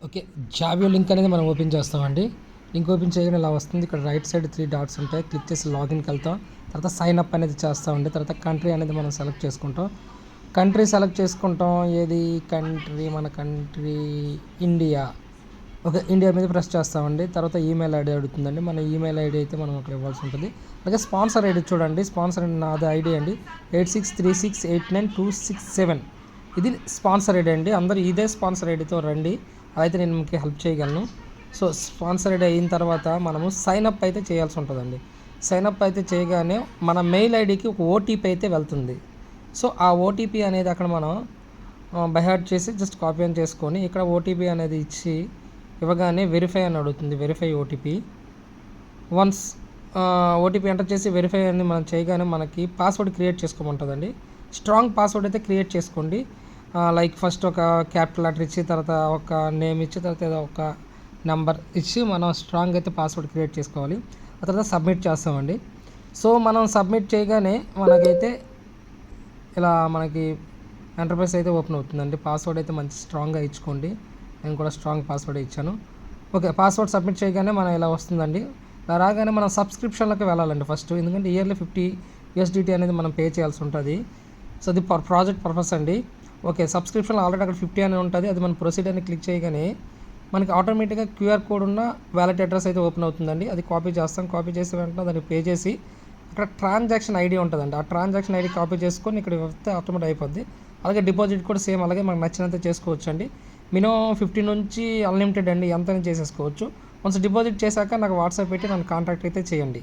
Okay. జాబియో link అనేది మనం open చేస్తామండి. లింక్ ఓపెన్ చేయగానే ఇలా వస్తుంది. ఇక్కడ రైట్ సైడ్ 3 డాట్స్ ఉంటాయి. క్లిక్ చేసి లాగిన్‌కి వెళ్తాం. తర్వాత సైన్ అప్ అనేది చేస్తామండి. తర్వాత కంట్రీ అనేది మనం సెలెక్ట్ చేసుకుంటాం. కంట్రీ సెలెక్ట్ చేసుకుంటాం. ఏది కంట్రీ, మన కంట్రీ ఇండియా. ఓకే. ఇండియా మీద ప్రెస్ చేస్తామండి. తర్వాత ఈమెయిల్ ఐడీ అడుగుతుందండి. మన ఈమెయిల్ ఐడీ అయితే మనం అక్కడ ఇవ్వాల్సి ఉంటుంది. అలాగే స్పాన్సర్ ఐడీ చూడండి. స్పాన్సర్ నాది ఐడీ అండి 8636892267. ఇది స్పాన్సర్ ఐడీ అండి. అందరూ ఇదే స్పాన్సర్ ఐడీతో రండి. అయితే నేను మీకు హెల్ప్ చేయగలను. సో స్పాన్సర్ ఐడీ అయిన తర్వాత మనము సైన్ అప్ అయితే చేయాల్సి ఉంటుందండి. సైన్ అప్ అయితే చేయగానే మన మెయిల్ ఐడీకి ఒక ఓటీపీ అయితే వెళ్తుంది. సో ఆ ఓటీపీ అనేది అక్కడ మనం బై హార్ట్ చేసి జస్ట్ కాపీ ఆన్ చేసుకొని ఇక్కడ ఓటీపీ అనేది ఇచ్చి ఇవ్వగానే వెరిఫై అని అడుగుతుంది. Verify OTP. Once OTP enter చేసి వెరిఫై అని మనం చేయగానే మనకి పాస్వర్డ్ క్రియేట్ చేసుకోమంటుందండి. స్ట్రాంగ్ పాస్వర్డ్ అయితే క్రియేట్ చేసుకోండి. లైక్ ఫస్ట్ ఒక క్యాపిటల్ లెటర్ ఇచ్చి తర్వాత ఒక నేమ్ ఇచ్చి తర్వాత ఏదో ఒక నెంబర్ ఇచ్చి మనం స్ట్రాంగ్ అయితే పాస్వర్డ్ క్రియేట్ చేసుకోవాలి. ఆ తర్వాత సబ్మిట్ చేస్తామండి. సో మనం సబ్మిట్ చేయగానే మనకైతే ఇలా మనకి ఎంటర్ప్రైజ్ అయితే ఓపెన్ అవుతుందండి. పాస్వర్డ్ అయితే మంచి స్ట్రాంగ్గా ఇచ్చుకోండి. నేను కూడా స్ట్రాంగ్ పాస్వర్డ్ ఇచ్చాను. ఓకే. పాస్వర్డ్ సబ్మిట్ చేయగానే మనం ఇలా వస్తుందండి. ఇలా రాగానే మనం సబ్స్క్రిప్షన్లోకి వెళ్ళాలండి ఫస్ట్. ఎందుకంటే ఇయర్లీ $50 అనేది మనం పే చేయాల్సి ఉంటుంది. సో అది ప్రాజెక్ట్ పర్పస్ అండి. ఓకే. సబ్స్క్రిప్షన్ ఆల్రెడీ అక్కడ 50 అని ఉంటుంది. అది మనం ప్రొసీడ్ అని క్లిక్ చేయగానే మనకి ఆటోమేటిక్గా క్యూఆర్ కోడ్ ఉన్న వ్యాలెట్ అడ్రస్ అయితే ఓపెన్ అవుతుందండి. అది కాపీ చేస్తాం. కాపీ చేసి వెంటనే దాన్ని పే చేసి అక్కడ ట్రాన్సాక్షన్ ఐడి ఉంటుందండి. ఆ ట్రాన్సాక్షన్ ఐడి కాపీ చేసుకొని ఇక్కడ వస్తే ఆటోమేటిక్ అయిపోద్ది. అలాగే డిపాజిట్ కూడా సేమ్ అలాగే మనకు నచ్చినంత చేసుకోవచ్చు అండి. మినిమం 50 నుంచి అన్లిమిటెడ్ అండి. ఎంతైనా చేసేసుకోవచ్చు. వన్స్ డిపాజిట్ చేశాక నాకు వాట్సాప్ పెట్టి నన్ను కాంటాక్ట్ అయితే చేయండి.